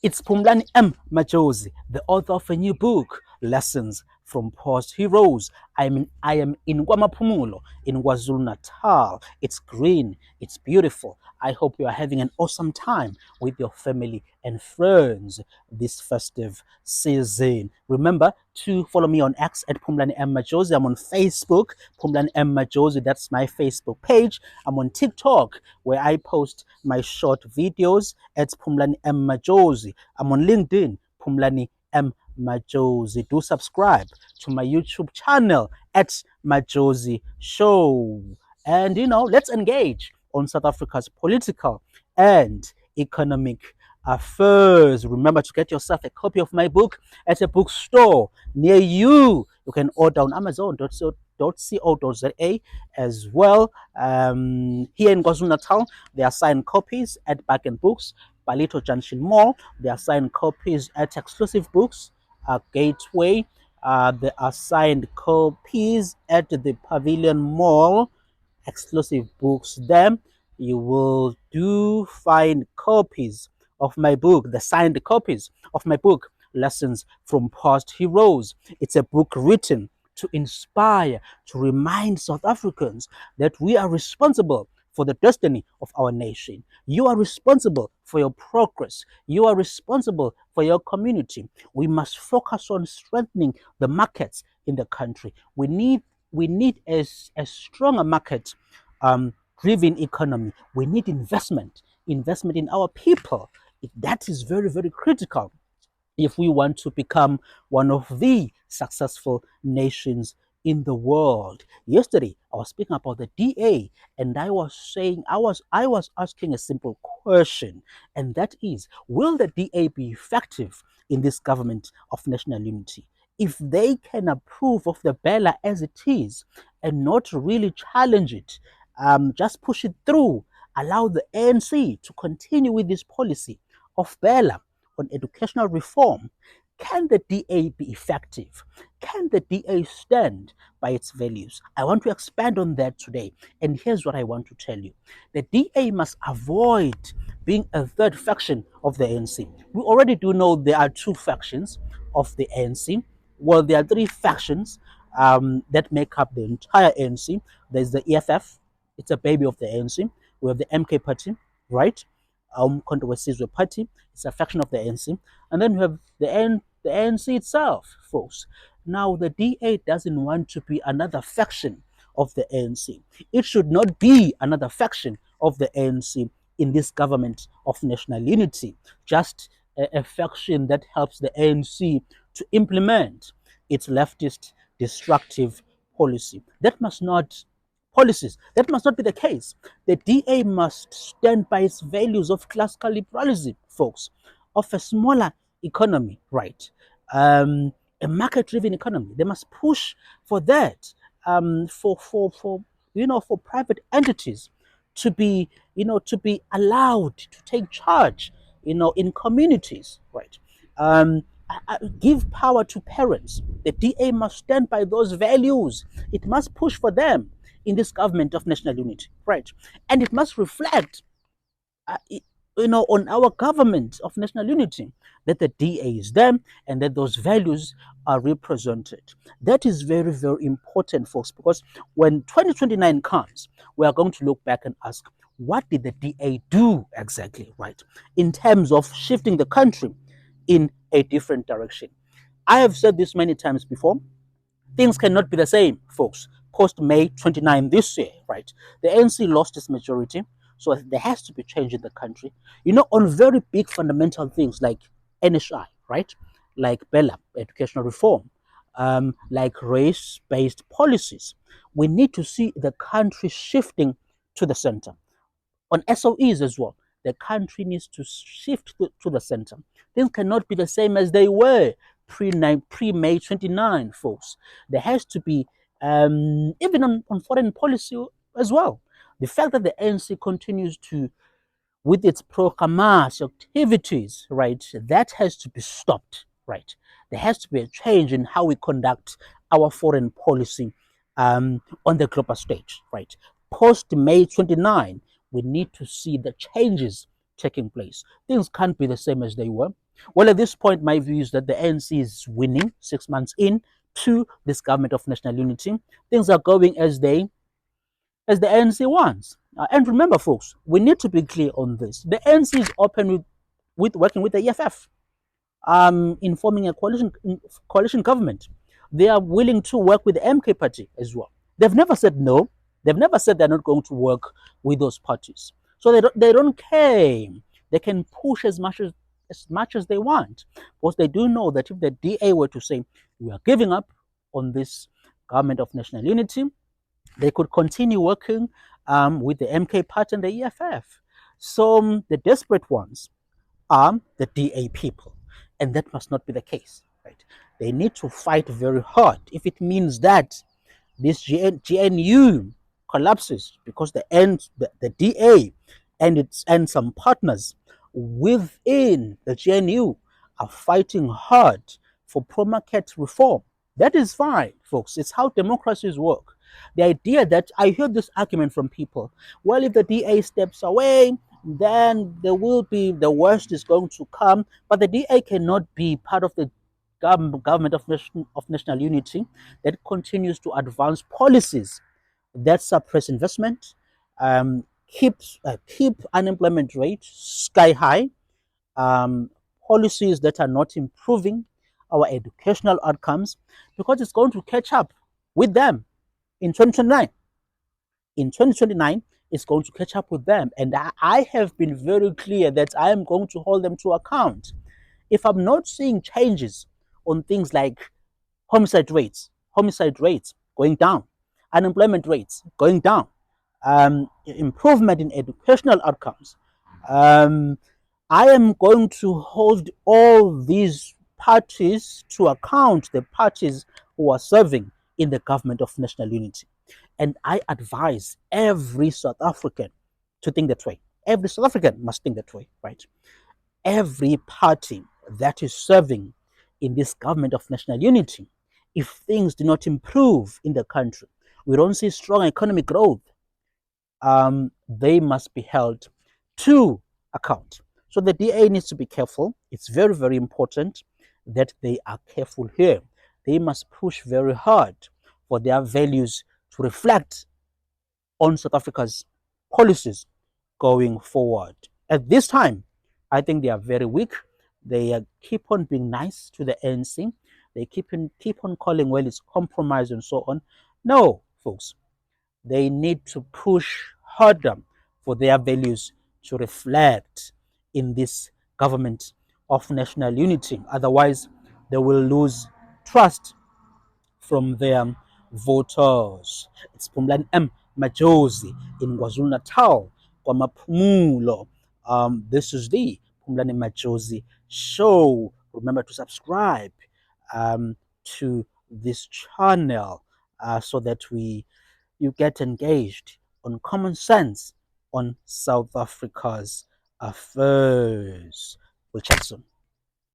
It's Phumlani Majozi, the author of a new book, Lessons from Past Heroes. I am in KwaMaphumulo, in KwaZulu-Natal. It's green, it's beautiful. I hope you are having an awesome time with your family and friends this festive season. Remember to follow me on X at Phumlani Majozi. I'm on Facebook, Phumlani Majozi. That's my Facebook page. I'm on TikTok, where I post my short videos at Phumlani Majozi. I'm on LinkedIn, Phumlani Majozi. Do subscribe to my YouTube channel at Majozi Show. And let's engage on South Africa's political and economic affairs. Remember to get yourself a copy of my book at a bookstore near you. You can order on Amazon.co.za as well. Here in KwaZulu-Natal, there are signed copies at Back and Books, Palito Junction Mall. There are signed copies at Exclusive Books, Gateway. There are signed copies at the Pavilion Mall. Exclusive Books there. You will do find copies of my book, the signed copies of my book, Lessons from Past Heroes. It's a book written to inspire, to remind South Africans that we are responsible for the destiny of our nation. You are responsible for your progress. You are responsible for your community. We must focus on strengthening the markets in the country. We need a stronger market driven economy. We need investment in our people. That is very, very critical if we want to become one of the successful nations in the world. Yesterday, I was speaking about the DA, and I was asking a simple question, and that is, will the DA be effective in this government of national unity? If they can approve of the Bella as it is and not really challenge it, just push it through, allow the ANC to continue with this policy of Bella on educational reform, can the DA be effective? Can the DA stand by its values? I want to expand on that today. And here's what I want to tell you: the DA must avoid being a third faction of the ANC. We already do know there are two factions of the ANC. Well, there are three factions that make up the entire ANC. There's the EFF, it's a baby of the ANC. We have the MK party, right? Controversies party, it's a faction of the ANC. And then we have the ANC itself, folks. Now, the DA doesn't want to be another faction of the ANC. It should not be another faction of the ANC in this government of national unity, just a faction that helps the ANC to implement its leftist destructive policy. That must not be the case. The DA must stand by its values of classical liberalism, folks, of a smaller economy, right? A market-driven economy. They must push for that, for private entities to be allowed to take charge, in communities, right? Give power to parents. The DA must stand by those values. It must push for them in this government of national unity, right? And it must reflect, on our government of national unity, that the DA is them and that those values are represented. That is very, very important, folks, because when 2029 comes, we are going to look back and ask, what did the DA do exactly, right, in terms of shifting the country in a different direction? I have said this many times before. Things cannot be the same, folks, post May 29 this year, right? The ANC lost its majority, so there has to be change in the country, on very big fundamental things like NHI, right? Like Bella, educational reform, like race based policies. We need to see the country shifting to the center. On SOEs as well, the country needs to shift to the center. Things cannot be the same as they were pre May 29, folks. There has to be, even on foreign policy as well. The fact that the ANC continues to, with its pro-Hamas activities, right, that has to be stopped, right? There has to be a change in how we conduct our foreign policy on the global stage, right? Post May 29, we need to see the changes taking place. Things can't be the same as they were. Well, at this point, my view is that the ANC is winning 6 months in to this government of national unity. Things are going as the ANC wants. And remember, folks, we need to be clear on this. The ANC is open with working with the EFF, in forming a coalition government. They are willing to work with the MK party as well. They've never said no. They've never said they're not going to work with those parties. So they don't care. They can push as much as they want, because they do know that if the DA were to say we are giving up on this government of national unity, they could continue working with the MK party and the EFF. So the desperate ones are the DA people, and that must not be the case. Right? They need to fight very hard. If it means that this GNU collapses because the DA and some partners within the GNU are fighting hard for pro-market reform. That is fine, folks. It's how democracies work. The idea that I hear this argument from people, well, if the DA steps away, then there will be the worst is going to come. But the DA cannot be part of the government of national unity that continues to advance policies that suppress investment, keep unemployment rate sky high, um, policies that are not improving our educational outcomes, because it's going to catch up with them in 2029. In 2029, it's going to catch up with them. And I have been very clear that I am going to hold them to account. If I'm not seeing changes on things like homicide rates going down, unemployment rates going down, improvement in educational outcomes, um, I am going to hold all these parties to account, the parties who are serving in the government of national unity. And I advise every South African to think that way. Every South African must think that way, right? Every party that is serving in this government of national unity, if things do not improve in the country, we don't see strong economic growth, they must be held to account. So the DA needs to be careful. It's very, very important that they are careful here. They must push very hard for their values to reflect on South Africa's policies going forward. At this time, I think they are very weak. They keep on being nice to the ANC. They keep on calling, well, it's compromise and so on. No, folks, they need to push harder for their values to reflect in this government of national unity. Otherwise, they will lose trust from their voters. It's Phumlani Majozi in KwaZulu-Natal, KwaMaphumulo. This is the Phumlani Majozi show. Remember to subscribe to this channel so that you get engaged on common sense on South Africa's affairs. We'll chat soon.